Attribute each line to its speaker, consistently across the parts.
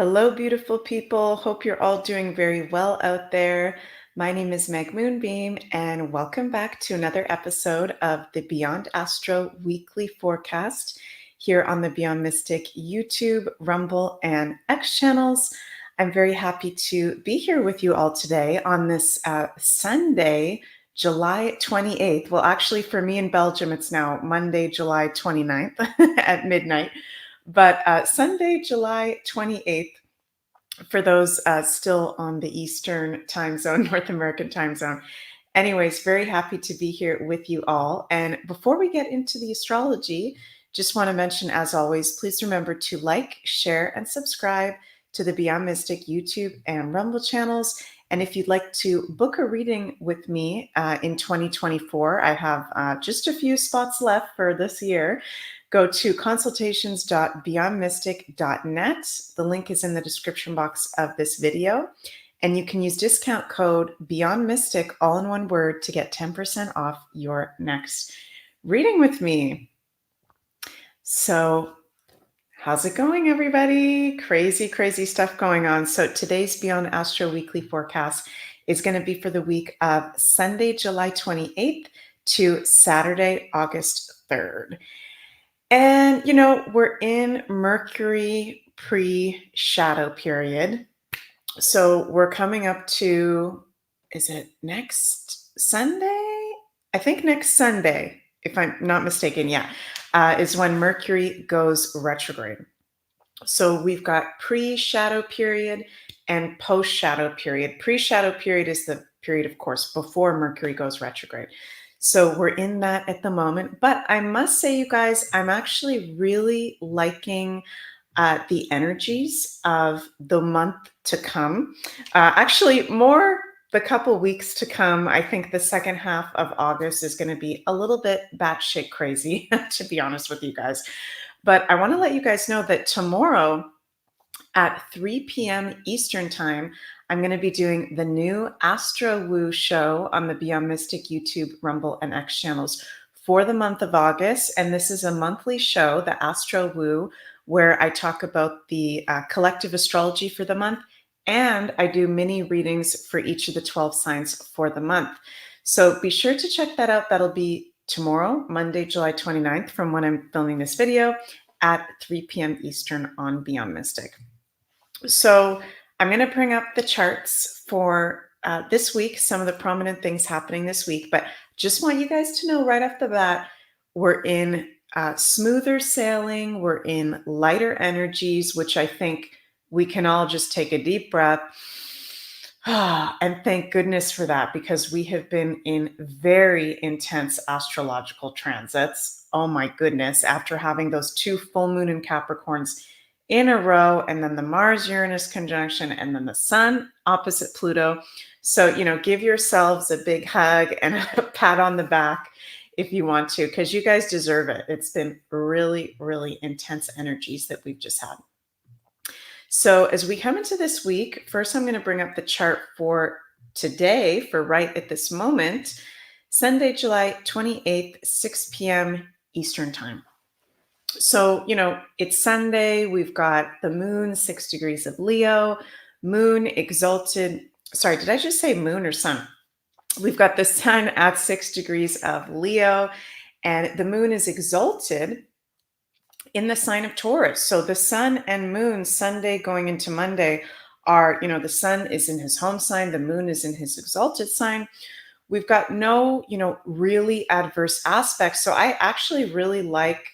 Speaker 1: Hello, beautiful people. Hope you're all doing very well out there. My name is Meg Moonbeam, and welcome back to another episode of the Beyond Astro Weekly Forecast here on the Beyond Mystic YouTube, Rumble, and X channels. I'm very happy to be here with you all today on this Sunday, July 28th. Well, actually, for me in Belgium, it's now Monday, July 29th at midnight. But Sunday, July 28th, for those still on the Eastern time zone, North American time zone. Anyways, very happy to be here with you all. And before we get into the astrology, just want to mention, as always, please remember to like, share, and subscribe to the Beyond Mystic YouTube and Rumble channels. And if you'd like to book a reading with me in 2024, I have just a few spots left for this year. Go to consultations.beyondmystic.net. The link is in the description box of this video. And you can use discount code BeyondMystic, all in one word, to get 10% off your next reading with me. So how's it going, everybody? Crazy, crazy stuff going on. So today's Beyond Astro Weekly Forecast is going to be for the week of Sunday, July 28th to Saturday, August 3rd. And, you know, we're in Mercury pre-shadow period. So we're coming up to, is it next Sunday? I think next Sunday, if I'm not mistaken, is when Mercury goes retrograde. So we've got pre-shadow period and post-shadow period. Pre-shadow period is the period, of course, before Mercury goes retrograde. So we're in that at the moment. But I must say, you guys, I'm actually really liking the energies of the month to come. Actually, more the couple weeks to come. I think the second half of August is going to be a little bit batshit crazy, to be honest with you guys. But I want to let you guys know that tomorrow at 3 p.m. Eastern Time, I'm going to be doing the new Astro Woo show on the Beyond Mystic YouTube, Rumble, and X channels for the month of August. And this is a monthly show, the Astro Woo, where I talk about the collective astrology for the month. And I do mini readings for each of the 12 signs for the month. So be sure to check that out. That'll be tomorrow, Monday, July 29th, from when I'm filming this video at 3 p.m. Eastern on Beyond Mystic. So I'm going to bring up the charts for this week, some of the prominent things happening this week, but just want you guys to know right off the bat, we're in smoother sailing, we're in lighter energies, which I think we can all just take a deep breath and thank goodness for that, because we have been in very intense astrological transits. Oh my goodness, after having those two full moon in Capricorns in a row, and then the Mars-Uranus conjunction, and then the Sun opposite Pluto. So, you know, give yourselves a big hug and a pat on the back if you want to, because you guys deserve it. It's been really, really intense energies that we've just had. So as we come into this week, first I'm going to bring up the chart for today, for right at this moment, Sunday, July 28th, 6 p.m. Eastern Time. So, you know, it's Sunday. We've got the moon, 6 degrees of Leo, moon exalted. Sorry, did I just say moon or sun? We've got the sun at 6 degrees of Leo, and the moon is exalted in the sign of Taurus. So the sun and moon, Sunday going into Monday, are, you know, the sun is in his home sign, the moon is in his exalted sign. We've got no, you know, really adverse aspects. So I actually really like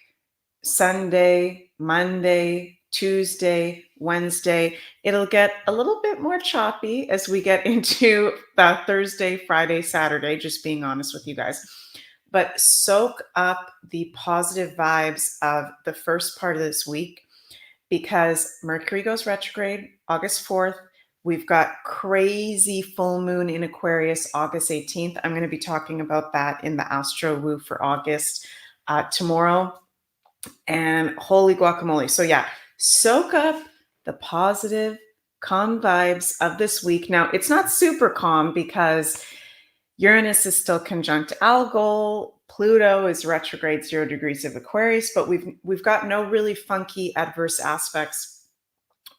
Speaker 1: Sunday, Monday, Tuesday, Wednesday. It'll get a little bit more choppy as we get into Thursday, Friday, Saturday, just being honest with you guys. But soak up the positive vibes of the first part of this week, because Mercury goes retrograde August 4th. We've got crazy full moon in Aquarius August 18th. I'm going to be talking about that in the Astro Woo for August tomorrow. And holy guacamole. So yeah, soak up the positive, calm vibes of this week. Now, it's not super calm because Uranus is still conjunct Algol. Pluto is retrograde 0 degrees of Aquarius, but we've got no really funky adverse aspects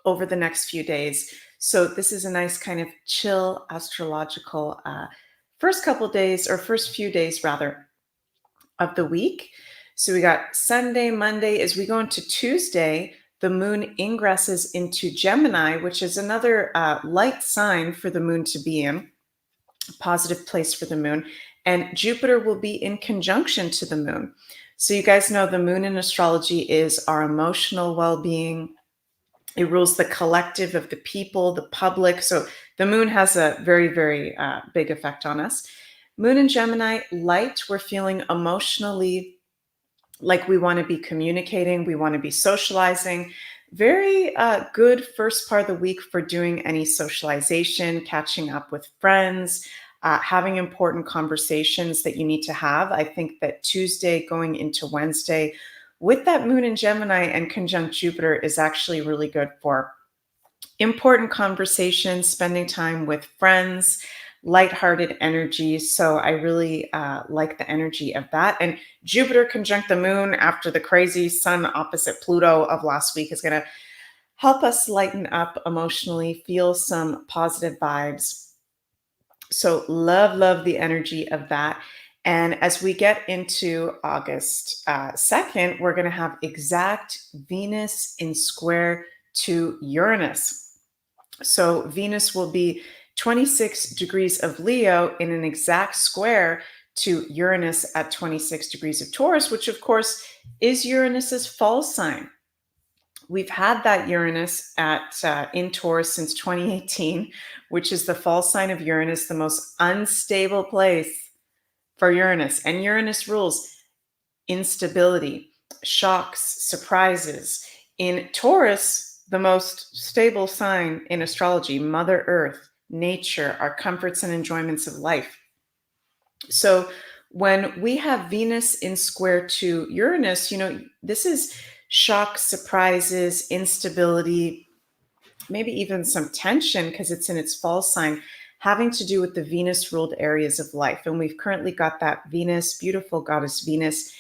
Speaker 1: over the next few days. So this is a nice kind of chill astrological first couple days, or first few days rather, of the week. So we got Sunday, Monday. As we go into Tuesday, the moon ingresses into Gemini, which is another light sign for the moon to be in, positive place for the moon. And Jupiter will be in conjunction to the moon. So you guys know the moon in astrology is our emotional well-being. It rules the collective of the people, the public. So the moon has a very, very big effect on us. Moon in Gemini, light, we're feeling emotionally like we want to be communicating, we want to be socializing. Very good first part of the week for doing any socialization, catching up with friends, having important conversations that you need to have. I think that Tuesday going into Wednesday with that moon in Gemini and conjunct Jupiter is actually really good for important conversations, spending time with friends, lighthearted energy. So I really like the energy of that. And Jupiter conjunct the moon after the crazy sun opposite Pluto of last week is going to help us lighten up emotionally, feel some positive vibes. So love the energy of that. And as we get into August 2nd, we're going to have exact Venus in square to Uranus. So Venus will be 26 degrees of Leo in an exact square to Uranus at 26 degrees of Taurus, which of course is Uranus's fall sign. We've had that Uranus in Taurus since 2018, which is the fall sign of Uranus, the most unstable place for Uranus. And Uranus rules instability, shocks, surprises. In Taurus, the most stable sign in astrology, Mother Earth, nature, our comforts and enjoyments of life. So when we have Venus in square to Uranus, this is shocks, surprises, instability, maybe even some tension because it's in its fall sign, having to do with the Venus ruled areas of life. And we've currently got that Venus, beautiful goddess Venus,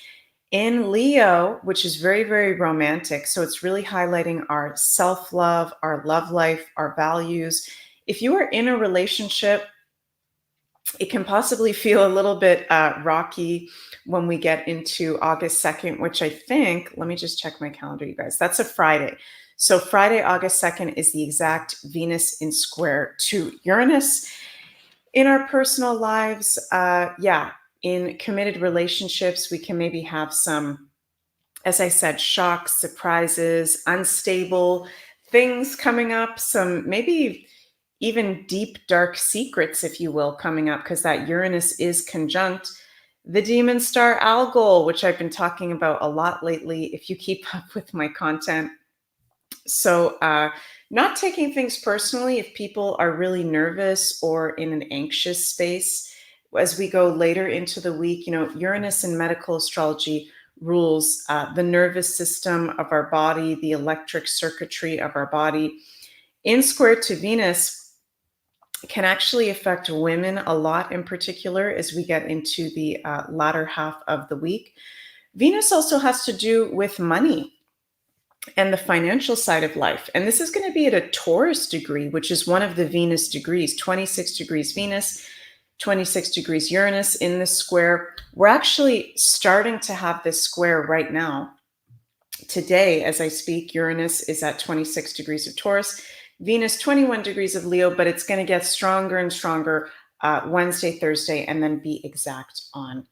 Speaker 1: in Leo, which is very, very romantic. So it's really highlighting our self-love, our love life, our values. If you are in a relationship, it can possibly feel a little bit rocky when we get into August 2nd, which I think, let me just check my calendar, you guys. That's a Friday. So Friday, August 2nd is the exact Venus in square to Uranus. In our personal lives, in committed relationships, we can maybe have some, as I said, shocks, surprises, unstable things coming up, some maybe even deep, dark secrets, if you will, coming up, because that Uranus is conjunct the demon star Algol, which I've been talking about a lot lately, if you keep up with my content. So not taking things personally if people are really nervous or in an anxious space. As we go later into the week, Uranus in medical astrology rules the nervous system of our body, the electric circuitry of our body. In square to Venus can actually affect women a lot in particular as we get into the latter half of the week. Venus also has to do with money and the financial side of life. And this is going to be at a Taurus degree, which is one of the Venus degrees, 26 degrees Venus, 26 degrees Uranus in this square. We're actually starting to have this square right now. Today, as I speak, Uranus is at 26 degrees of Taurus, Venus 21 degrees of Leo, but it's going to get stronger and stronger Wednesday, Thursday, and then be exact on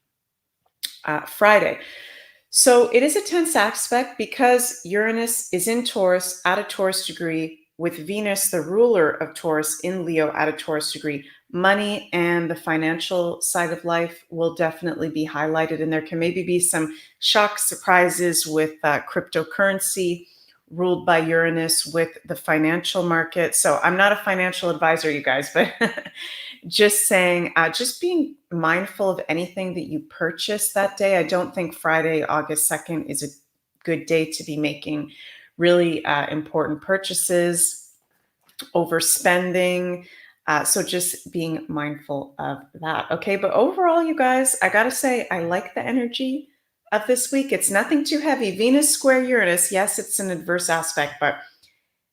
Speaker 1: Friday. So it is a tense aspect because Uranus is in Taurus at a Taurus degree, with Venus, the ruler of Taurus, in Leo at a Taurus degree. Money and the financial side of life will definitely be highlighted, and there can maybe be some shock surprises with cryptocurrency ruled by Uranus with the financial market. So I'm not a financial advisor, you guys, but just saying, just being mindful of anything that you purchase that day. I don't think Friday, August 2nd is a good day to be making really important purchases, overspending. So just being mindful of that. Okay. But overall, you guys, I got to say, I like the energy of this week. It's nothing too heavy. Venus square Uranus. Yes, it's an adverse aspect, but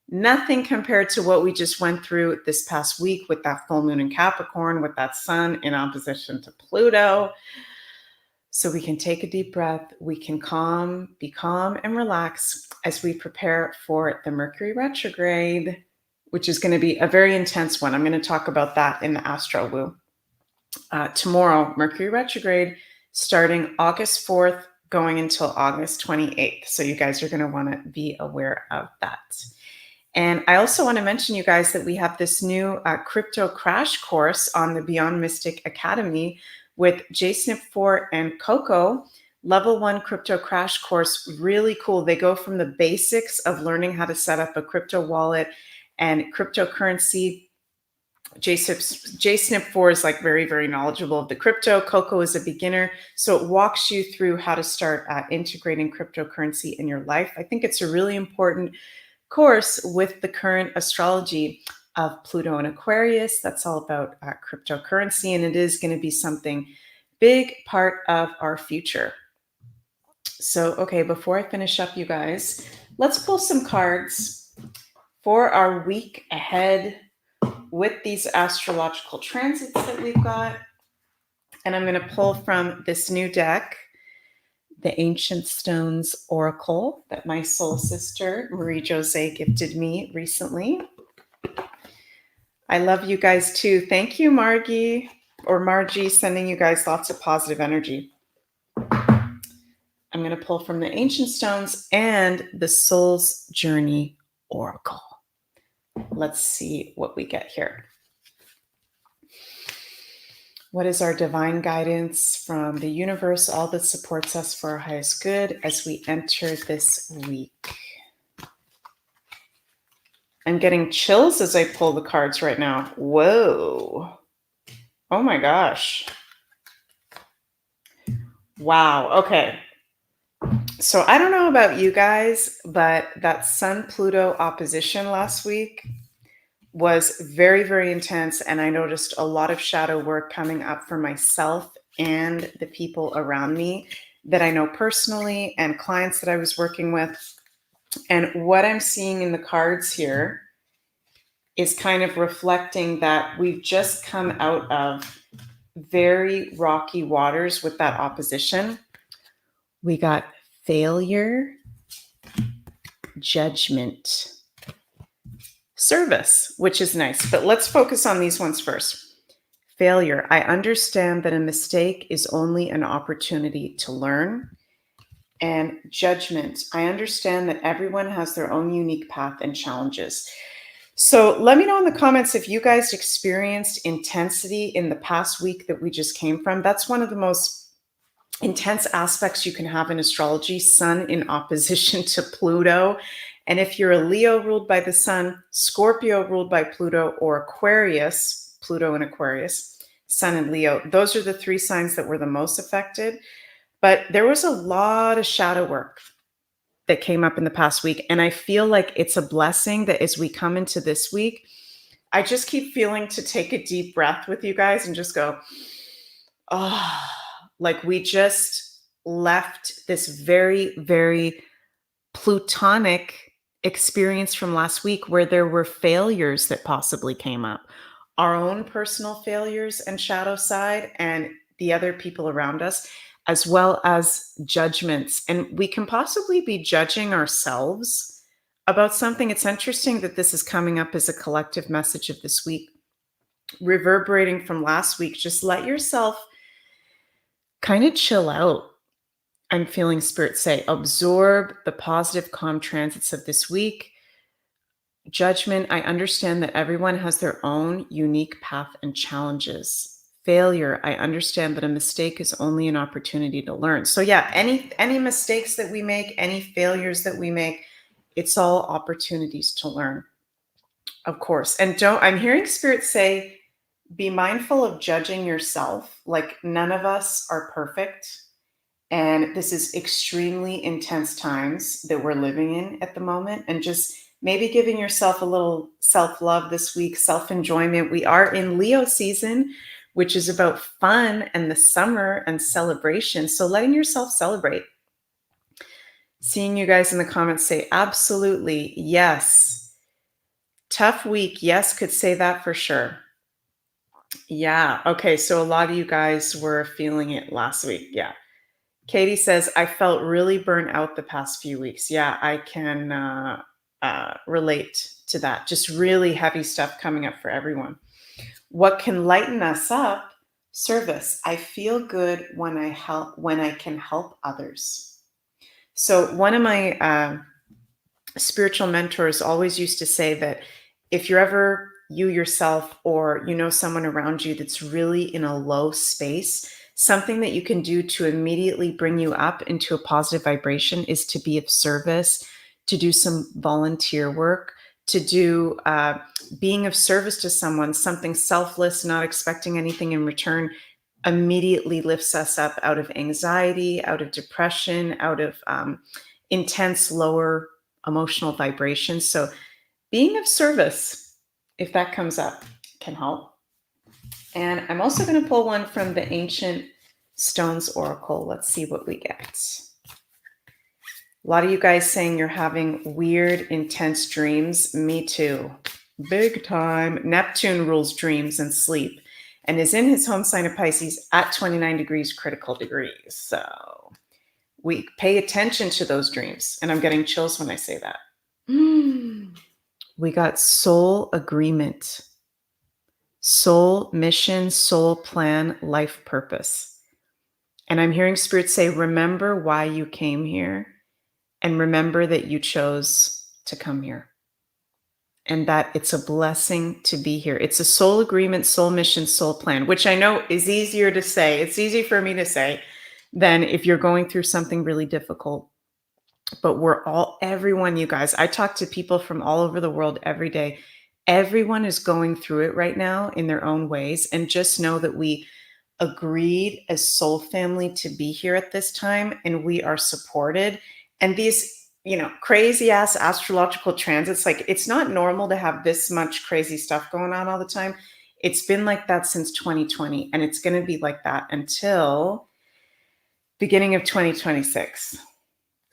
Speaker 1: Nothing compared to what we just went through this past week with that full moon in Capricorn, with that sun in opposition to Pluto. So we can take a deep breath. We can be calm and relax as we prepare for the Mercury retrograde, which is going to be a very intense one. I'm going to talk about that in the Astro Woo. Tomorrow, Mercury retrograde, starting August 4th, going until August 28th. So you guys are going to want to be aware of that. And I also want to mention, you guys, that we have this new crypto crash course on the Beyond Mystic Academy with JSNP4 and COCO. Level 1 crypto crash course, really cool. They go from the basics of learning how to set up a crypto wallet and cryptocurrency. JSNP4 is like very, very knowledgeable of the crypto. COCO is a beginner. So it walks you through how to start integrating cryptocurrency in your life. I think it's a really important course with the current astrology of Pluto and Aquarius. That's all about cryptocurrency, and it is going to be something big part of our future. So, okay, before I finish up, you guys, let's pull some cards for our week ahead with these astrological transits that we've got. And I'm going to pull from this new deck, the Ancient Stones Oracle that my soul sister Marie Jose gifted me recently. I love you guys too. Thank you, Margie, sending you guys lots of positive energy. I'm going to pull from the Ancient Stones and the Soul's Journey Oracle. Let's see what we get here. What is our divine guidance from the universe, all that supports us for our highest good as we enter this week? I'm getting chills as I pull the cards right now. Whoa. Oh my gosh. Wow. Okay. So I don't know about you guys, but that Sun-Pluto opposition last week was very, very intense. And I noticed a lot of shadow work coming up for myself and the people around me that I know personally and clients that I was working with. And what I'm seeing in the cards here is kind of reflecting that we've just come out of very rocky waters with that opposition. We got failure, judgment, service, which is nice. But let's focus on these ones first. Failure. I understand that a mistake is only an opportunity to learn. And judgment. I understand that everyone has their own unique path and challenges. So let me know in the comments if you guys experienced intensity in the past week that we just came from. That's one of the most intense aspects you can have in astrology, Sun in opposition to Pluto. And if you're a Leo ruled by the Sun, Scorpio ruled by Pluto, or Aquarius, Pluto and Aquarius, Sun and Leo, those are the three signs that were the most affected. But there was a lot of shadow work that came up in the past week. And I feel like it's a blessing that as we come into this week, I just keep feeling to take a deep breath with you guys and just go, oh, like we just left this very, very plutonic experience from last week where there were failures that possibly came up, our own personal failures and shadow side and the other people around us, as well as judgments. And we can possibly be judging ourselves about something. It's interesting that this is coming up as a collective message of this week, reverberating from last week. Just let yourself kind of chill out. I'm feeling Spirit say, absorb the positive, calm transits of this week. Judgment. I understand that everyone has their own unique path and challenges. Failure. I understand that a mistake is only an opportunity to learn. So yeah, any mistakes that we make, any failures that we make, it's all opportunities to learn, of course. And I'm hearing Spirit say, be mindful of judging yourself. Like none of us are perfect. And this is extremely intense times that we're living in at the moment. And just maybe giving yourself a little self-love this week, self-enjoyment. We are in Leo season, which is about fun and the summer and celebration. So letting yourself celebrate. Seeing you guys in the comments say, absolutely, yes. Tough week. Yes, could say that for sure. Yeah. Okay. So a lot of you guys were feeling it last week. Yeah. Katie says, I felt really burnt out the past few weeks. Yeah, I can relate to that. Just really heavy stuff coming up for everyone. What can lighten us up? Service. I feel good when I can help others. So one of my spiritual mentors always used to say that if you're ever you yourself or you know someone around you that's really in a low space, something that you can do to immediately bring you up into a positive vibration is to be of service, to do some volunteer work, to do being of service to someone, something selfless, not expecting anything in return, immediately lifts us up out of anxiety, out of depression, out of intense lower emotional vibrations. So being of service, if that comes up, can help. And I'm also going to pull one from the Ancient Stones Oracle. Let's see what we get. A lot of you guys saying you're having weird, intense dreams. Me too. Big time. Neptune rules dreams and sleep and is in his home sign of Pisces at 29 degrees critical degrees. So we pay attention to those dreams. And I'm getting chills when I say that. We got soul agreement, soul mission, soul plan, life purpose. And I'm hearing Spirit say, remember why you came here and remember that you chose to come here and that it's a blessing to be here. It's a soul agreement, soul mission, soul plan, which I know is easier to say. It's easy for me to say than if you're going through something really difficult. But everyone, you guys, I talk to people from all over the world every day. Everyone is going through it right now in their own ways. And just know that we agreed as soul family to be here at this time and we are supported. And these, crazy ass astrological transits, like it's not normal to have this much crazy stuff going on all the time. It's been like that since 2020 and it's going to be like that until beginning of 2026.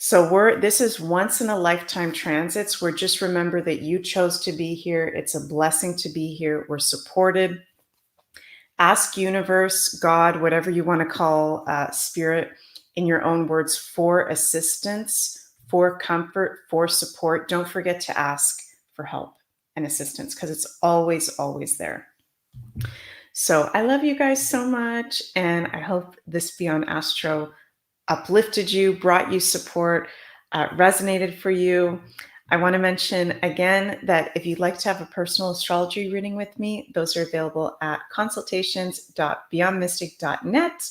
Speaker 1: So this is once in a lifetime transits where just remember that you chose to be here. It's a blessing to be here. We're supported. Ask universe, God, whatever you want to call spirit in your own words for assistance, for comfort, for support. Don't forget to ask for help and assistance because it's always, always there. So I love you guys so much. And I hope this Beyond Astro uplifted you, brought you support, resonated for you. I want to mention again that if you'd like to have a personal astrology reading with me, those are available at consultations.beyondmystic.net.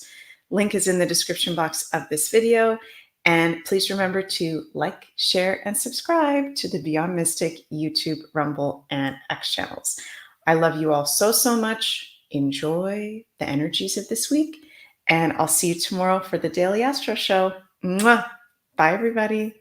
Speaker 1: Link is in the description box of this video. And please remember to like, share, and subscribe to the Beyond Mystic YouTube, Rumble, and X channels. I love you all so, so much. Enjoy the energies of this week. And I'll see you tomorrow for the Daily Astro Show. Mwah! Bye, everybody.